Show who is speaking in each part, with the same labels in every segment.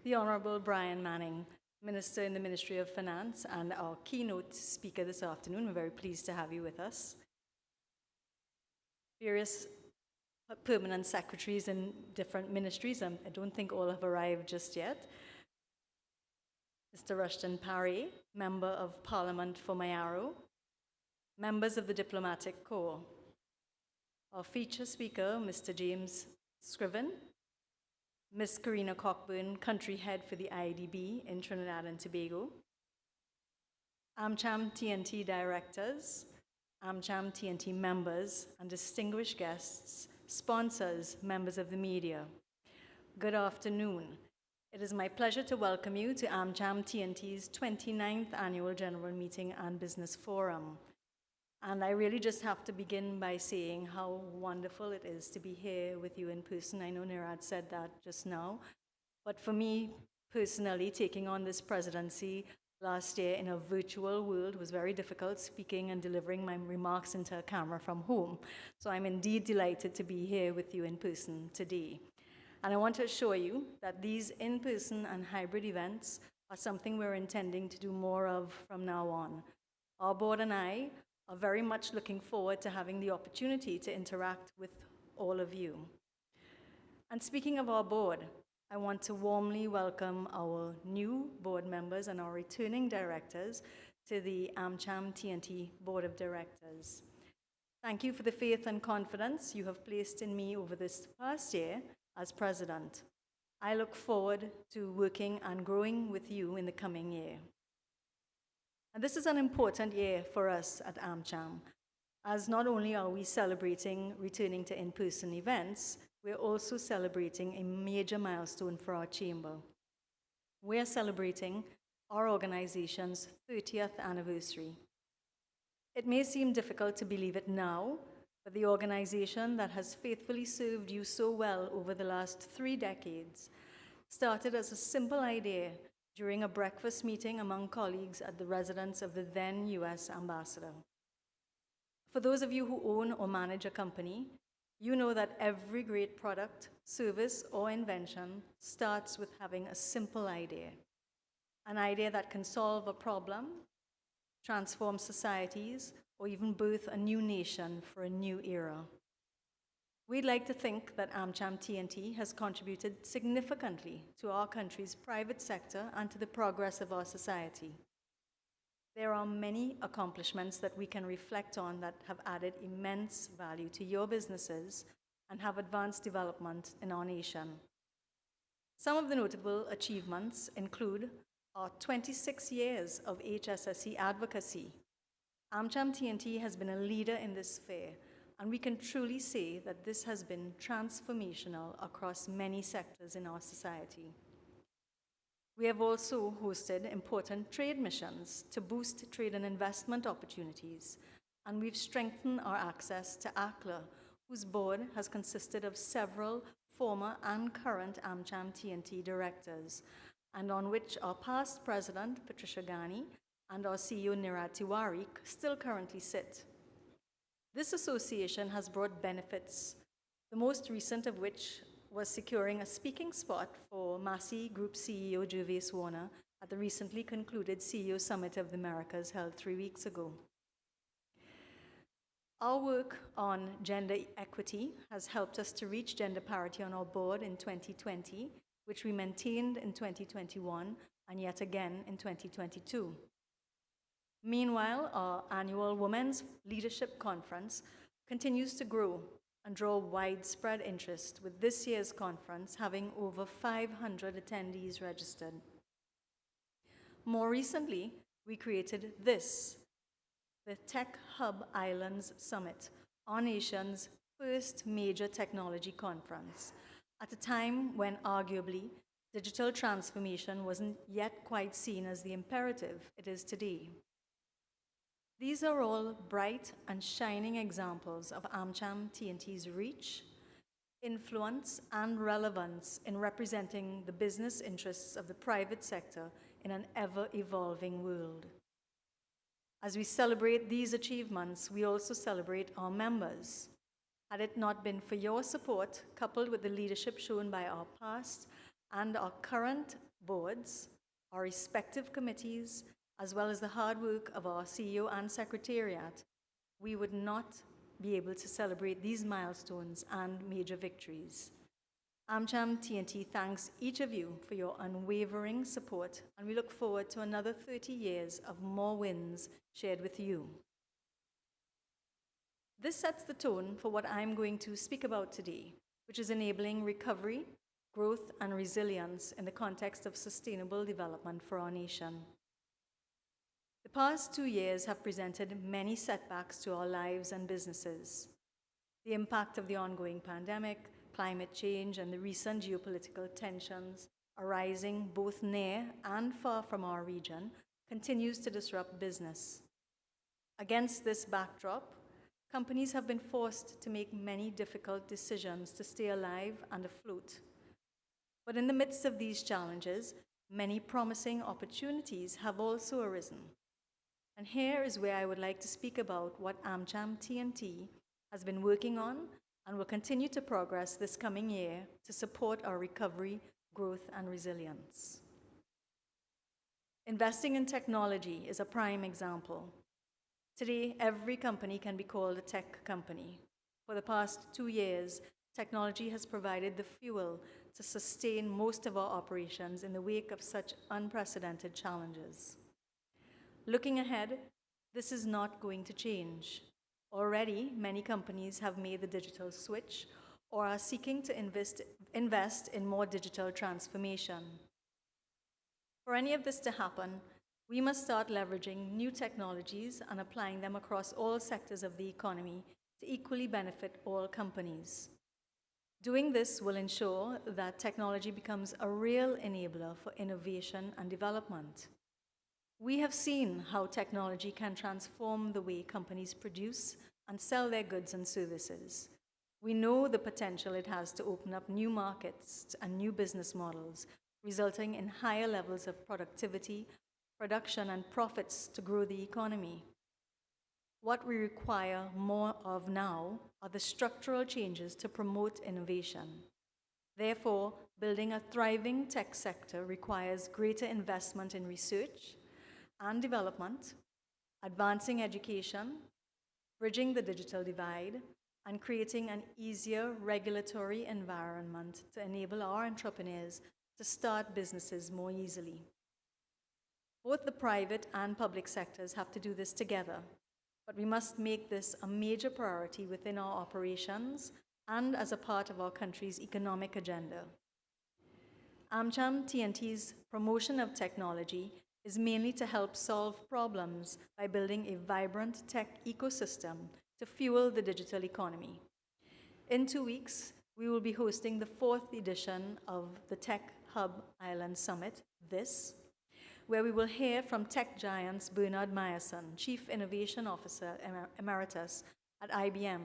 Speaker 1: the Honorable Brian Manning, Minister in the Ministry of Finance and our keynote speaker this afternoon. We're very pleased to have you with us. Various permanent secretaries in different ministries. I don't think all have arrived just yet. Mr. Rushton Parry, Member of Parliament for Mayaro, members of the Diplomatic Corps. Our feature speaker, Mr. James Scriven, Ms. Karina Cockburn, Country Head for the IDB in Trinidad and Tobago, AMCHAM T&T Directors, AMCHAM T&T members, and distinguished guests, sponsors, members of the media. Good afternoon. It is my pleasure to welcome you to AMCHAM T&T's 29th Annual General Meeting and Business Forum. And I really just have to begin by saying how wonderful it is to be here with you in person. I know Nirad said that just now. But for me, personally, taking on this presidency last year in a virtual world was very difficult, speaking and delivering my remarks into a camera from home. So I'm indeed delighted to be here with you in person today. And I want to assure you that these in-person and hybrid events are something we're intending to do more of from now on. Our board and I are very much looking forward to having the opportunity to interact with all of you. And speaking of our board, I want to warmly welcome our new board members and our returning directors to the AMCHAM T&T Board of Directors. Thank you for the faith and confidence you have placed in me over this past year as president. I look forward to working and growing with you in the coming year. And this is an important year for us at AMCHAM, as not only are we celebrating returning to in-person events, we're also celebrating a major milestone for our chamber. We're celebrating our organization's 30th anniversary. It may seem difficult to believe it now, but the organization that has faithfully served you so well over the last 3 decades started as a simple idea during a breakfast meeting among colleagues at the residence of the then U.S. ambassador. For those of you who own or manage a company, you know that every great product, service, or invention starts with having a simple idea, an idea that can solve a problem, transform societies, or even birth a new nation for a new era. We'd like to think that AMCHAM T&T has contributed significantly to our country's private sector and to the progress of our society. There are many accomplishments that we can reflect on that have added immense value to your businesses and have advanced development in our nation. Some of the notable achievements include our 26 years of HSSE advocacy. AMCHAM T&T has been a leader in this sphere, and we can truly say that this has been transformational across many sectors in our society. We have also hosted important trade missions to boost trade and investment opportunities, and we've strengthened our access to ACLA, whose board has consisted of several former and current AMCHAM T&T directors, and on which our past president, Patricia Ghani, and our CEO, Nirad Tiwari, still currently sit. This association has brought benefits, the most recent of which was securing a speaking spot for Massey Group CEO Gervais Warner at the recently concluded CEO Summit of the Americas held 3 weeks ago. Our work on gender equity has helped us to reach gender parity on our board in 2020, which we maintained in 2021 and yet again in 2022. Meanwhile, our annual Women's Leadership Conference continues to grow and draw widespread interest, with this year's conference having over 500 attendees registered. More recently, we created this, the Tech Hub Islands Summit, our nation's first major technology conference, at a time when arguably digital transformation wasn't yet quite seen as the imperative it is today. These are all bright and shining examples of AMCHAM T&T's reach, influence, and relevance in representing the business interests of the private sector in an ever-evolving world. As we celebrate these achievements, we also celebrate our members. Had it not been for your support, coupled with the leadership shown by our past and our current boards, our respective committees, as well as the hard work of our CEO and Secretariat, we would not be able to celebrate these milestones and major victories. AMCHAM T&T thanks each of you for your unwavering support, and we look forward to another 30 years of more wins shared with you. This sets the tone for what I'm going to speak about today, which is enabling recovery, growth, and resilience in the context of sustainable development for our nation. The past 2 years have presented many setbacks to our lives and businesses. The impact of the ongoing pandemic, climate change, and the recent geopolitical tensions arising both near and far from our region continues to disrupt business. Against this backdrop, companies have been forced to make many difficult decisions to stay alive and afloat. But in the midst of these challenges, many promising opportunities have also arisen. And here is where I would like to speak about what AMCHAM T&T has been working on and will continue to progress this coming year to support our recovery, growth, and resilience. Investing in technology is a prime example. Today, every company can be called a tech company. For the past 2 years, technology has provided the fuel to sustain most of our operations in the wake of such unprecedented challenges. Looking ahead, this is not going to change. Already, many companies have made the digital switch or are seeking to invest in more digital transformation. For any of this to happen, we must start leveraging new technologies and applying them across all sectors of the economy to equally benefit all companies. Doing this will ensure that technology becomes a real enabler for innovation and development. We have seen how technology can transform the way companies produce and sell their goods and services. We know the potential it has to open up new markets and new business models, resulting in higher levels of productivity, production, and profits to grow the economy. What we require more of now are the structural changes to promote innovation. Therefore, building a thriving tech sector requires greater investment in research and development, advancing education, bridging the digital divide, and creating an easier regulatory environment to enable our entrepreneurs to start businesses more easily. Both the private and public sectors have to do this together, but we must make this a major priority within our operations and as a part of our country's economic agenda. AMCHAM T&T's promotion of technology is mainly to help solve problems by building a vibrant tech ecosystem to fuel the digital economy. In 2 weeks, we will be hosting the 4th edition of the Tech Hub Island Summit, where we will hear from tech giants Bernard Meyerson, Chief Innovation Officer Emeritus at IBM,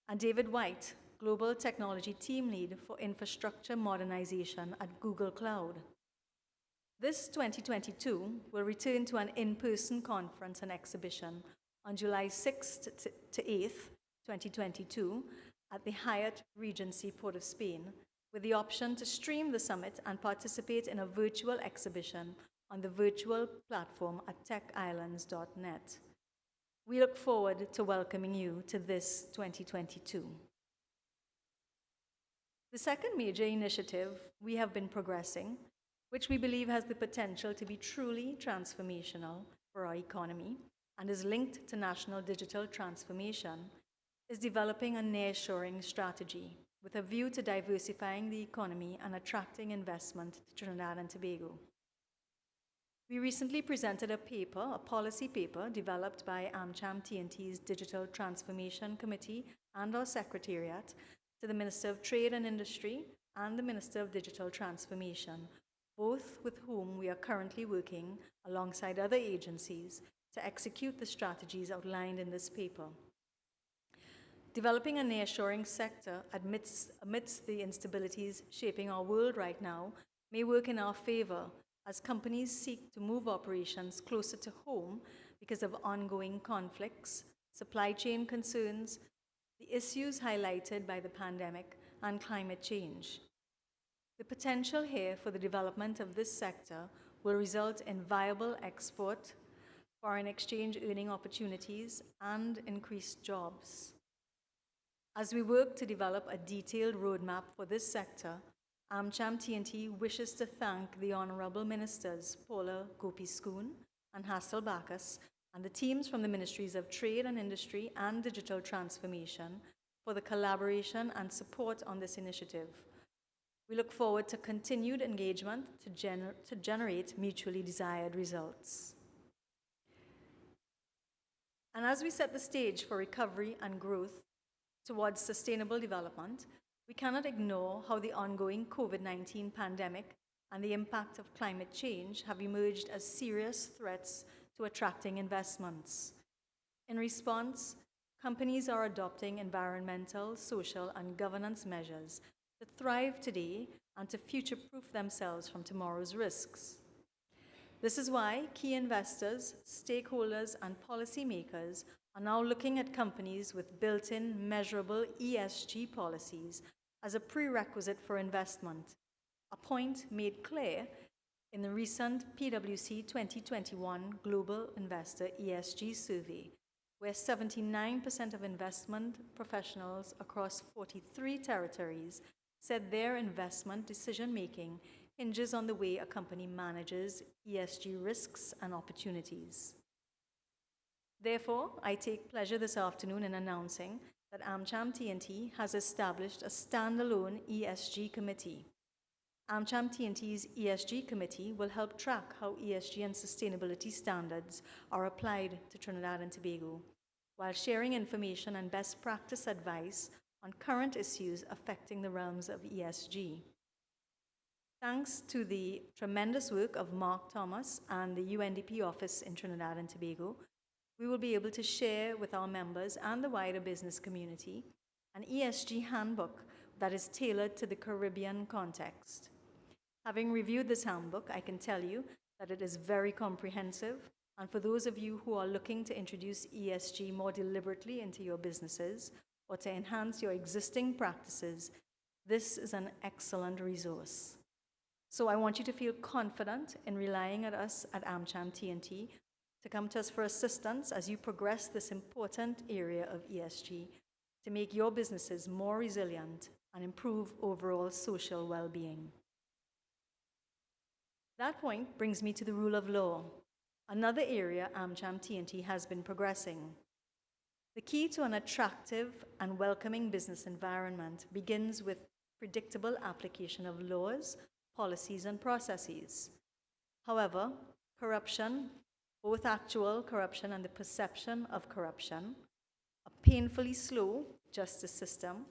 Speaker 1: and David White, Global Technology Team Lead for Infrastructure Modernization at Google Cloud. This 2022 will return to an in-person conference and exhibition on July 6th to 8th, 2022, at the Hyatt Regency Port of Spain, with the option to stream the summit and participate in a virtual exhibition on the virtual platform at techislands.net. We look forward to welcoming you to this 2022. The second major initiative we have been progressing, which we believe has the potential to be truly transformational for our economy and is linked to national digital transformation, is developing a nearshoring strategy with a view to diversifying the economy and attracting investment to Trinidad and Tobago. We recently presented a policy paper developed by AMCHAM T&T's Digital Transformation Committee and our Secretariat to the Minister of Trade and Industry and the Minister of Digital Transformation, both with whom we are currently working alongside other agencies to execute the strategies outlined in this paper. Developing a nearshoring sector amidst the instabilities shaping our world right now may work in our favor as companies seek to move operations closer to home because of ongoing conflicts, supply chain concerns, the issues highlighted by the pandemic, and climate change. The potential here for the development of this sector will result in viable export, foreign exchange earning opportunities, and increased jobs. As we work to develop a detailed roadmap for this sector, AMCHAM T&T wishes to thank the Honourable Ministers Paula Gopi-Skoon and Hassel Bacchus and the teams from the Ministries of Trade and Industry and Digital Transformation for the collaboration and support on this initiative. We look forward to continued engagement to generate mutually desired results. And as we set the stage for recovery and growth towards sustainable development, we cannot ignore how the ongoing COVID-19 pandemic and the impact of climate change have emerged as serious threats to attracting investments. In response, companies are adopting environmental, social, and governance measures to thrive today and to future-proof themselves from tomorrow's risks. This is why key investors, stakeholders, and policymakers are now looking at companies with built-in measurable ESG policies as a prerequisite for investment, a point made clear in the recent PwC 2021 Global Investor ESG Survey, where 79% of investment professionals across 43 territories said their investment decision-making hinges on the way a company manages ESG risks and opportunities. Therefore, I take pleasure this afternoon in announcing that AMCHAM T&T has established a standalone ESG committee. AMCHAM T&T's ESG committee will help track how ESG and sustainability standards are applied to Trinidad and Tobago, while sharing information and best practice advice on current issues affecting the realms of ESG. Thanks to the tremendous work of Mark Thomas and the UNDP office in Trinidad and Tobago, we will be able to share with our members and the wider business community an ESG handbook that is tailored to the Caribbean context. Having reviewed this handbook, I can tell you that it is very comprehensive, and for those of you who are looking to introduce ESG more deliberately into your businesses or to enhance your existing practices, this is an excellent resource. So I want you to feel confident in relying on us at AMCHAM T&T to come to us for assistance as you progress this important area of ESG to make your businesses more resilient and improve overall social well-being. That point brings me to the rule of law, another area AMCHAM T&T has been progressing. The key to an attractive and welcoming business environment begins with predictable application of laws, policies, and processes. However, corruption, both actual corruption and the perception of corruption, a painfully slow justice system,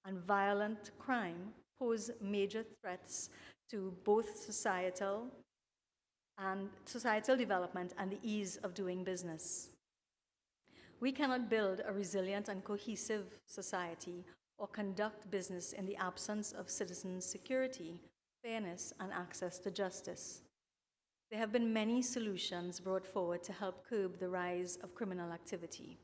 Speaker 1: and violent crime pose major threats to both societal development and the ease of doing business. We cannot build a resilient and cohesive society or conduct business in the absence of citizens' security, fairness, and access to justice. There have been many solutions brought forward to help curb the rise of criminal activity.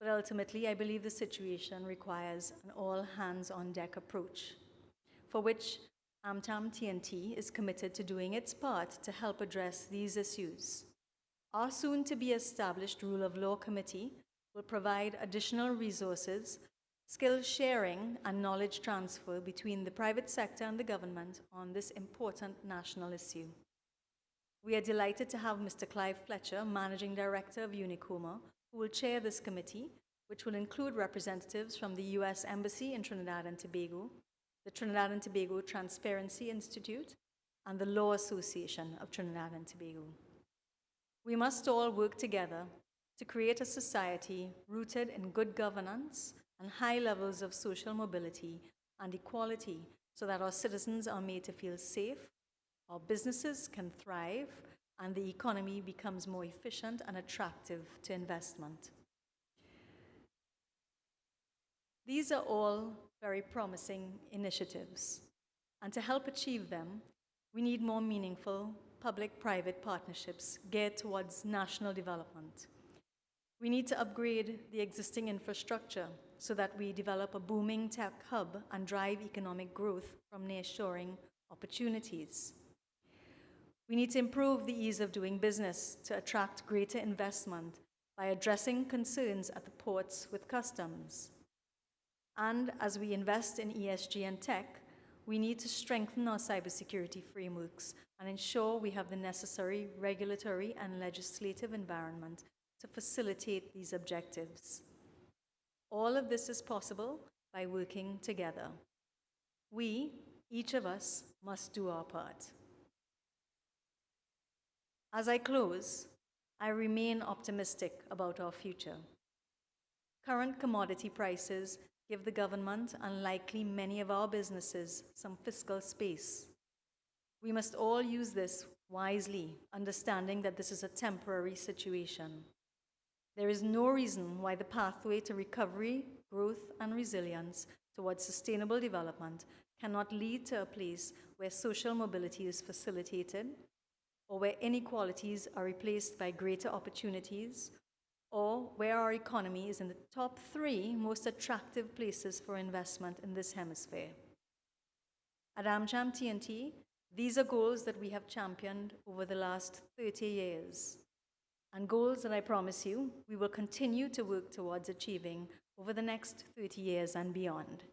Speaker 1: But ultimately, I believe the situation requires an all-hands-on-deck approach, for which AMCHAM T&T is committed to doing its part to help address these issues. Our soon-to-be-established Rule of Law Committee will provide additional resources, skill sharing, and knowledge transfer between the private sector and the government on this important national issue. We are delighted to have Mr. Clive Fletcher, Managing Director of Unicoma, who will chair this committee, which will include representatives from the U.S. Embassy in Trinidad and Tobago, the Trinidad and Tobago Transparency Institute, and the Law Association of Trinidad and Tobago. We must all work together to create a society rooted in good governance and high levels of social mobility and equality so that our citizens are made to feel safe, our businesses can thrive, and the economy becomes more efficient and attractive to investment. These are all very promising initiatives, and to help achieve them, we need more meaningful public-private partnerships geared towards national development. We need to upgrade the existing infrastructure so that we develop a booming tech hub and drive economic growth from nearshoring opportunities. We need to improve the ease of doing business to attract greater investment by addressing concerns at the ports with customs. And as we invest in ESG and tech, we need to strengthen our cybersecurity frameworks and ensure we have the necessary regulatory and legislative environment to facilitate these objectives. All of this is possible by working together. We, each of us, must do our part. As I close, I remain optimistic about our future. Current commodity prices give the government and likely many of our businesses some fiscal space. We must all use this wisely, understanding that this is a temporary situation. There is no reason why the pathway to recovery, growth, and resilience towards sustainable development cannot lead to a place where social mobility is facilitated, or where inequalities are replaced by greater opportunities, or where our economy is in the top 3 most attractive places for investment in this hemisphere. At AMCHAM T&T, these are goals that we have championed over the last 30 years, and goals that I promise you we will continue to work towards achieving over the next 30 years and beyond.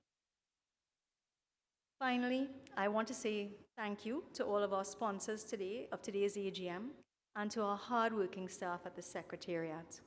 Speaker 1: Finally, I want to say thank you to all of our sponsors of today's AGM and to our hardworking staff at the Secretariat.